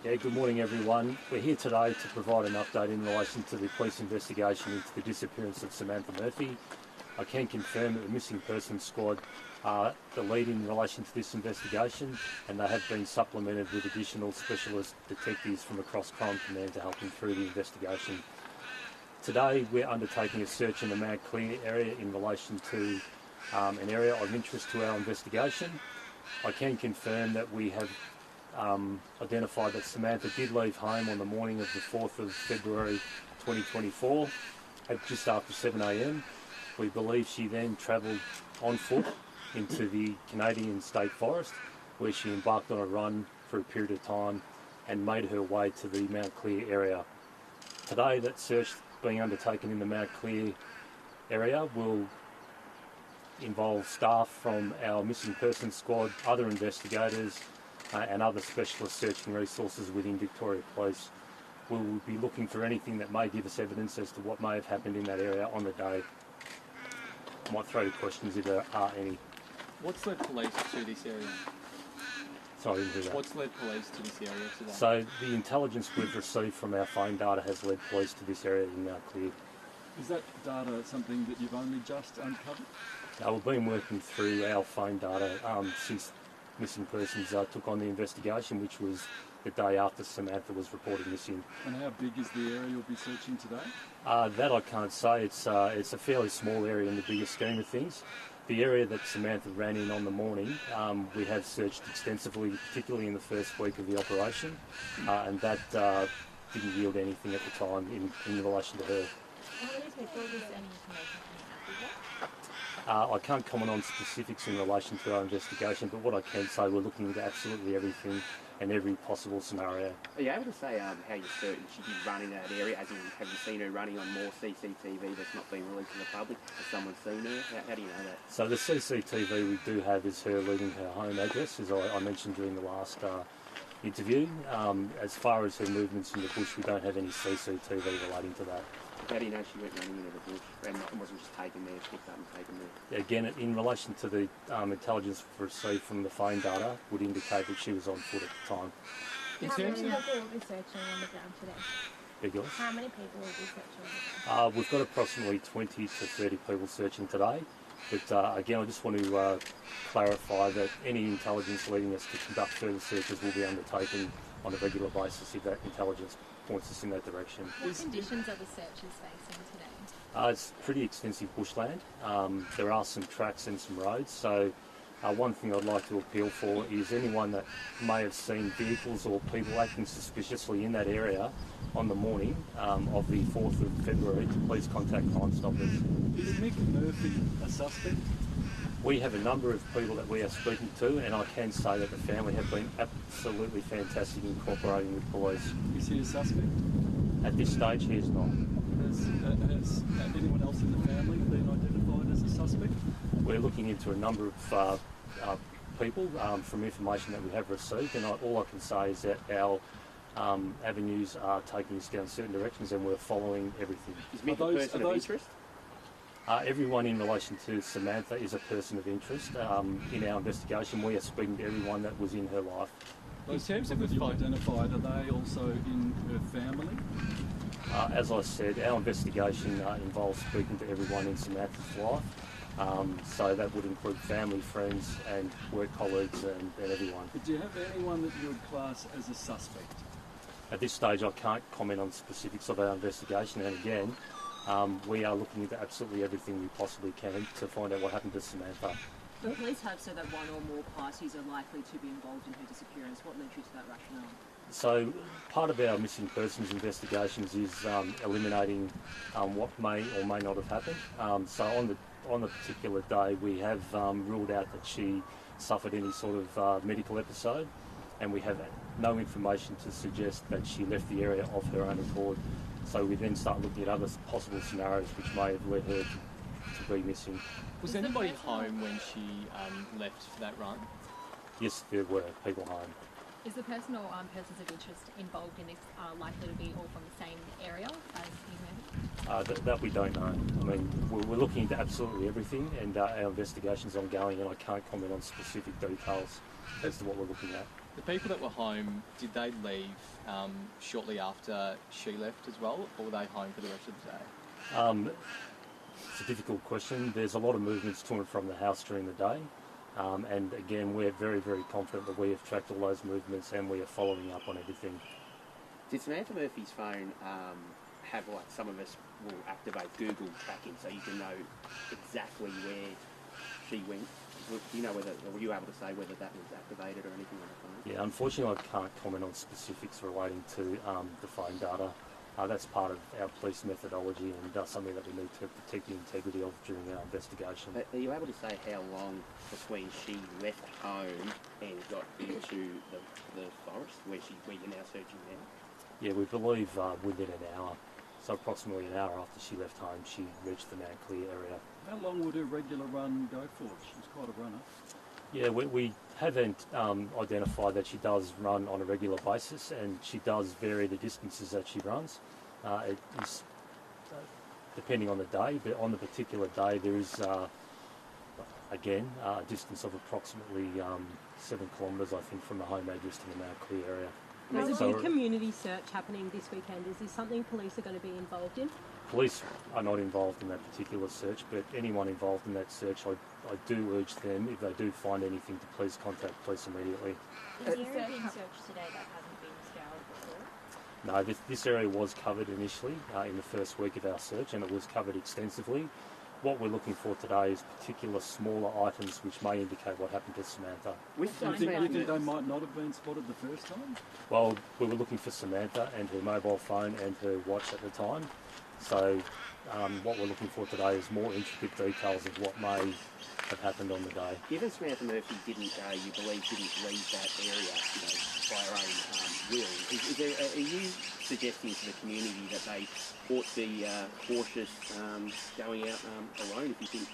Yeah, good morning everyone. We're here today to provide an update in relation to the police investigation into the disappearance of Samantha Murphy. I can confirm that the Missing Persons Squad are the lead in relation to this investigation, and they have been supplemented with additional specialist detectives from across Crime Command to help them through the investigation. Today we're undertaking a search in the Mount Clear area in relation to an area of interest to our investigation. I can confirm that we have identified that Samantha did leave home on the morning of the 4th of February 2024 at just after 7 a.m. We believe she then travelled on foot into the Canadian State Forest, where she embarked on a run for a period of time and made her way to the Mount Clear area. Today, that search being undertaken in the Mount Clear area will involve staff from our Missing Persons Squad, other investigators, and other specialist searching resources within Victoria Police. We'll be looking for anything that may give us evidence as to what may have happened in that area on the day. I might throw to questions if there are any. What's led police to this area? Sorry, I didn't do that. What's led police to this area today? So the intelligence we've received from our phone data has led police to this area in Mount Clear. Is that data something that you've only just uncovered? We've been working through our phone data since Missing Persons took on the investigation, which was the day after Samantha was reported missing. And how big is the area you'll be searching today? That I can't say. It's a fairly small area in the bigger scheme of things. The area that Samantha ran in on the morning, we have searched extensively, particularly in the first week of the operation, and that didn't yield anything at the time in relation to her. How many people is any information coming out? I can't comment on specifics in relation to our investigation, but what I can say, we're looking into absolutely everything and every possible scenario. Are you able to say how you're certain she did run in that area? As in, have you seen her running on more CCTV that's not been released to the public? Has someone seen her? How do you know that? So the CCTV we do have is her leaving her home address, as I mentioned during the last interview. As far as her movements in the bush, we don't have any CCTV relating to that. How do you know she went running into the bush and wasn't just taken there, picked up and taken there? Again, in relation to the intelligence received from the phone data, would indicate that she was on foot at the time. How many people will be searching on the ground today? Big yours? How many people will be searching on the ground? We've got approximately 20 to 30 people searching today. But again, I just want to clarify that any intelligence leading us to conduct further searches will be undertaken on a regular basis if that intelligence points us in that direction. What conditions are the searchers facing today? It's pretty extensive bushland. There are some tracks and some roads. So one thing I'd like to appeal for is anyone that may have seen vehicles or people acting suspiciously in that area on the morning of the 4th of February to please contact Crime Stoppers. Is Mick Murphy a suspect? We have a number of people that we are speaking to, and I can say that the family have been absolutely fantastic in cooperating with police. Is he a suspect? At this stage, he is not. Has anyone else in the family been identified as a suspect? We're looking into a number of people from information that we have received, and all I can say is that our avenues are taking us down certain directions, and we're following everything. Is Mick a person of interest? Everyone in relation to Samantha is a person of interest. In our investigation, we are speaking to everyone that was in her life. Those people that you identified, are they also in her family? As I said, our investigation involves speaking to everyone in Samantha's life. So that would include family, friends and work colleagues and everyone. But do you have anyone that you would class as a suspect? At this stage I can't comment on specifics of our investigation, and again, we are looking into absolutely everything we possibly can to find out what happened to Samantha. The police have said that one or more parties are likely to be involved in her disappearance. What led you to that rationale? So part of our missing persons investigations is eliminating what may or may not have happened. So on the particular day we have ruled out that she suffered any sort of medical episode, and we have no information to suggest that she left the area of her own accord. So we then start looking at other possible scenarios which may have led her to be missing. Was anybody home when she left for that run? Yes, there were people home. Is the person or persons of interest involved in this likely to be all from the same area as you maybe? That we don't know. I mean, we're looking into absolutely everything, and our investigation's ongoing, and I can't comment on specific details as to what we're looking at. The people that were home, did they leave shortly after she left as well, or were they home for the rest of the day? It's a difficult question. There's a lot of movements to and from the house during the day. And again, we're very, very confident that we have tracked all those movements and we are following up on everything. Did Samantha Murphy's phone have, like, some of us will activate Google tracking so you can know exactly where she went? Do you know were you able to say whether that was activated or anything on the phone? Yeah, unfortunately I can't comment on specifics relating to the phone data. That's part of our police methodology and something that we need to protect the integrity of during our investigation. Are you able to say how long between she left home and got into the forest where you're now searching now? Yeah, we believe within an hour. So approximately an hour after she left home, she reached the Mount Clear area. How long would her regular run go for? She's quite a runner. Yeah, we haven't identified that she does run on a regular basis, and she does vary the distances that she runs. It is depending on the day, but on the particular day there is, again, a distance of approximately 7 kilometres, I think, from the home address to the Mount Clear area. There's a big community search happening this weekend. Is this something police are going to be involved in? Police are not involved in that particular search, but anyone involved in that search, I do urge them, if they do find anything, to please contact police immediately. Is the area being searched today that hasn't been scoured before? No, this area was covered initially in the first week of our search, and it was covered extensively. What we're looking for today is particular smaller items which may indicate what happened to Samantha. You think they might not have been spotted the first time? Well, we were looking for Samantha and her mobile phone and her watch at the time. So what we're looking for today is more intricate details of what may have happened on the day. Given Samantha Murphy didn't, you believe, didn't leave that area, by her own will, are you suggesting to the community that they ought to be cautious going out alone if you think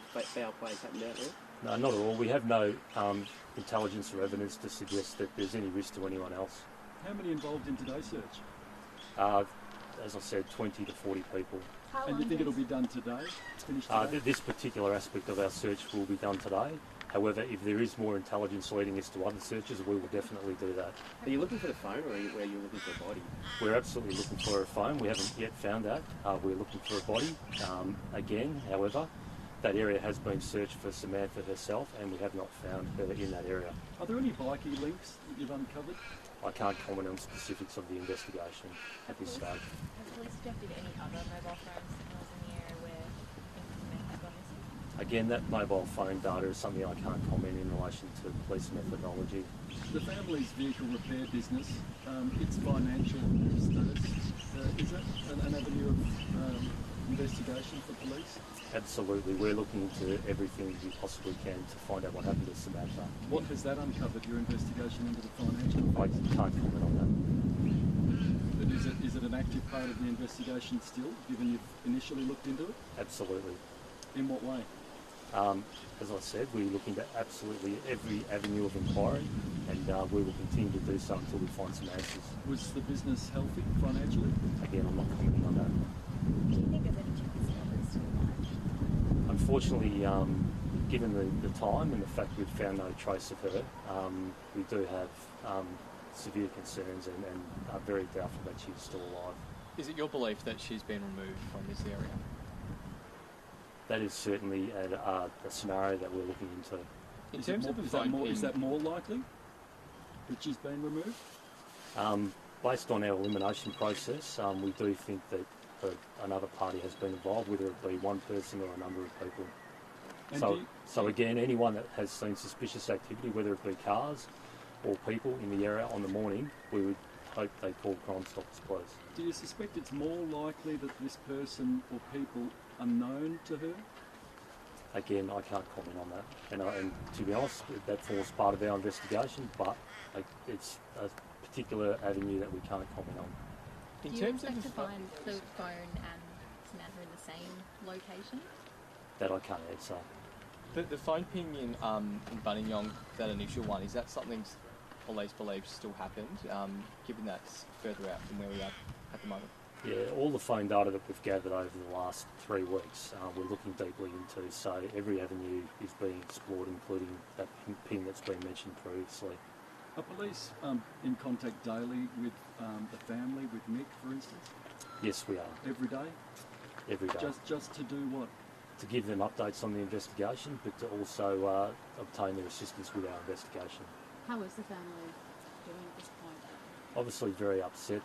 foul play has happened out there? No, not at all. We have no intelligence or evidence to suggest that there's any risk to anyone else. How many involved in today's search? As I said, 20 to 40 people. And you think it'll be done today? Finished today? This particular aspect of our search will be done today. However, if there is more intelligence leading us to other searches, we will definitely do that. Are you looking for the phone, or are you looking for a body? We're absolutely looking for a phone. We haven't yet found that. We're looking for a body. Again, however, that area has been searched for Samantha herself, and we have not found her in that area. Are there any bikie links that you've uncovered? I can't comment on specifics of the investigation at this stage. Has police detected any other mobile phone signals in the area where things may have gone missing? Again, that mobile phone data is something I can't comment in relation to police methodology. The family's vehicle repair business, its financial status, is that an avenue of investigation for police? Absolutely. We're looking into everything we possibly can to find out what happened to Samantha. What has that uncovered, your investigation into the financial I effects? can't comment on that. But is it an active part of the investigation still, given you've initially looked into it? Absolutely. In what way? As I said, we look into absolutely every avenue of inquiry, and we will continue to do so until we find some answers. Was the business healthy financially? Again, I'm not commenting on that. Do you think there's any chance that it's still alive? Unfortunately, given the time and the fact we've found no trace of her, we do have severe concerns and are very doubtful that she's still alive. Is it your belief that she's been removed from this area? That is certainly a scenario that we're looking into. In terms of the is phone that more likely that she's been removed? Based on our elimination process, we do think that another party has been involved, whether it be one person or a number of people. And So again, anyone that has seen suspicious activity, whether it be cars or people in the area on the morning, we would hope they call Crime Stoppers, please. do you suspect it's more likely that this person or people are known to her? Again, I can't comment on that. And to be honest, that forms part of our investigation, but it's a particular avenue that we can't comment on. In Do you terms expect of to find the phone and Samantha in the same location? That I can't answer. the phone ping in Buninyong, that initial one, is that something police believe still happened, given that's further out from where we are at the moment? Yeah, all the phone data that we've gathered over the last 3 weeks, we're looking deeply into. So every avenue is being explored, including that ping that's been mentioned previously. Are police in contact daily with the family, with Mick, for instance? Yes, we are. Every day? Every day. Just to do what? To give them updates on the investigation, but to also obtain their assistance with our investigation. How is the family doing at this point? Obviously very upset.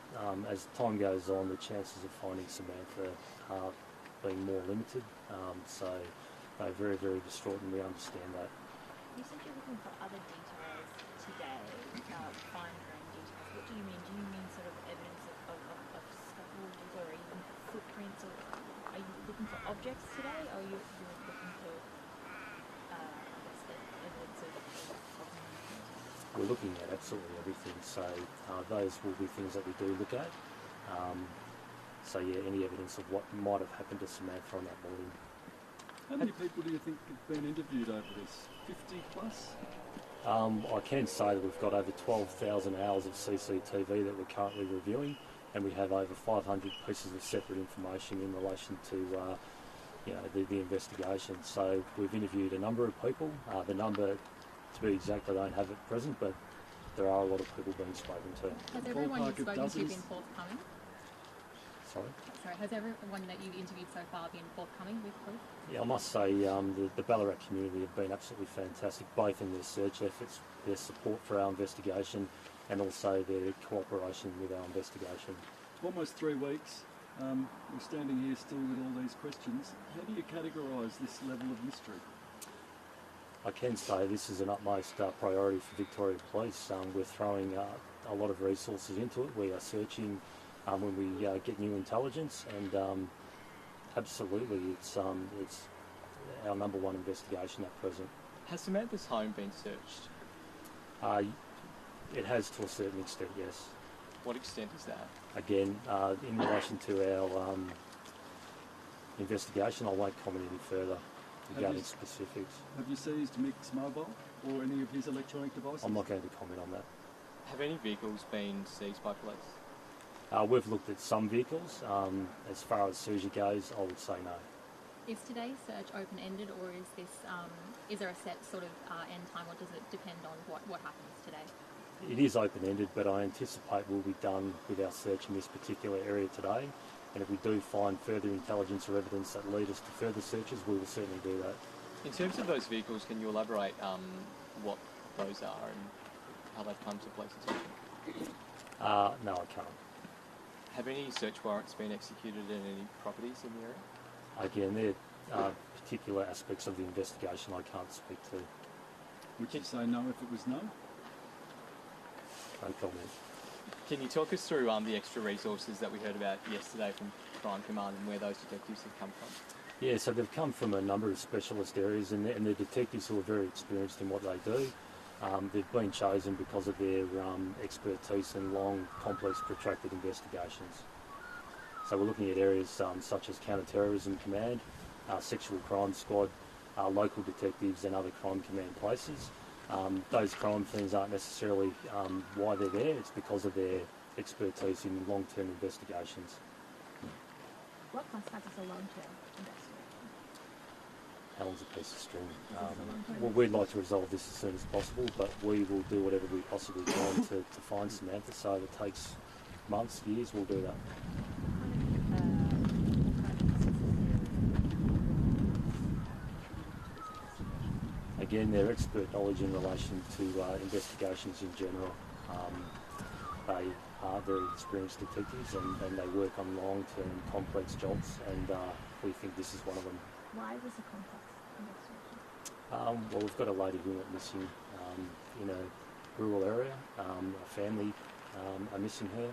As time goes on, the chances of finding Samantha are being more limited. So they're very, very distraught, and we understand that. You said you're looking for other details today, fine-grained details. What do you mean? Do you mean sort of evidence of scuffles or even footprints? Or are you looking for objects today, or you're looking for evidence of We're looking at absolutely everything, so those will be things that we do look at. So yeah, any evidence of what might have happened to Samantha on that morning. How many people do you think have been interviewed over this? 50 plus? I can say that we've got over 12,000 hours of CCTV that we're currently reviewing, and we have over 500 pieces of separate information in relation to the investigation. So we've interviewed a number of people. The number, to be exact, I don't have at present, but there are a lot of people being spoken to. Has everyone Ballpark you've of spoken to been dozens? forthcoming? Sorry? Has everyone that you've interviewed so far been forthcoming with proof? Yeah, I must say the Ballarat community have been absolutely fantastic, both in their search efforts, their support for our investigation, and also their cooperation with our investigation. Almost 3 weeks. We're standing here still with all these questions. How do you categorise this level of mystery? I can say this is an utmost priority for Victoria Police. We're throwing a lot of resources into it. We are searching when we get new intelligence, and absolutely it's our number one investigation at present. Has Samantha's home been searched? It has to a certain extent, yes. What extent is that? Again, in relation to our investigation, I won't comment any further regarding specifics. Have you seized Mick's mobile or any of his electronic devices? I'm not going to comment on that. Have any vehicles been seized by police? We've looked at some vehicles. As far as seizure goes, I would say no. Is today's search open-ended, or is this is there a set sort of end time, or does it depend on what happens today? It is open-ended, but I anticipate we'll be done with our search in this particular area today. And if we do find further intelligence or evidence that lead us to further searches, we will certainly do that. In terms of those vehicles, can you elaborate what those are and how they've come to police attention? No, I can't. Have any search warrants been executed in any properties in the area? Again, they're particular aspects of the investigation I can't speak to. Would you say no if it was no? No comment. Can you talk us through the extra resources that we heard about yesterday from Crime Command and where those detectives have come from? Yeah, so they've come from a number of specialist areas, and they're detectives who are very experienced in what they do. They've been chosen because of their expertise in long, complex, protracted investigations. So we're looking at areas such as counter-terrorism command, sexual crime squad, local detectives and other crime command places. Those crime things aren't necessarily why they're there, it's because of their expertise in long-term investigations. What classifies as a long-term investigation? How long's a piece of string? Well, we'd like to resolve this as soon as possible, but we will do whatever we possibly can to find Samantha. So if it takes months, years, we'll do that. Again, their expert knowledge in relation to investigations in general. They are very experienced detectives, and they work on long-term complex jobs, and we think this is one of them. Why is this a complex investigation? Well, we've got a lady who went missing in a rural area. A family are missing her,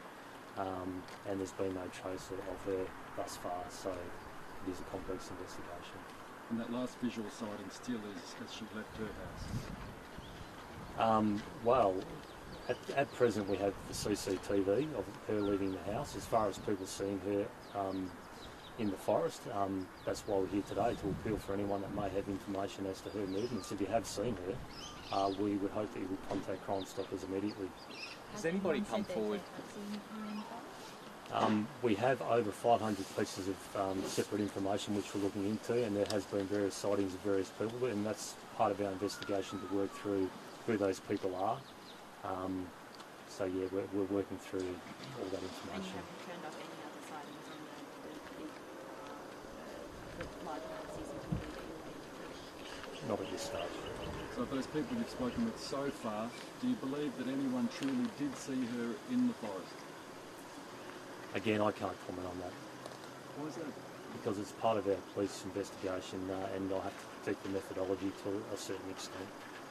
and there's been no trace of her thus far, so it is a complex investigation. And that last visual sighting still is as she left her house? Well, at present we have the CCTV of her leaving the house. As far as people seeing her in the forest, that's why we're here today, to appeal for anyone that may have information as to her movements. If you have seen her, we would hope that you would contact Crime Stoppers immediately. Has anybody come forward? We have over 500 pieces of separate information which we're looking into, and there has been various sightings of various people, and that's part of our investigation to work through who those people are So yeah, we're working through all that And you information. haven't turned up any other sightings on the large amount of CCTV that you're waiting for? Not at this stage. So of those people you've spoken with so far, do you believe that anyone truly did see her in the forest? Again, I can't comment on that Why is that? because it's part of our police investigation, and I'll have to take the methodology to a certain extent.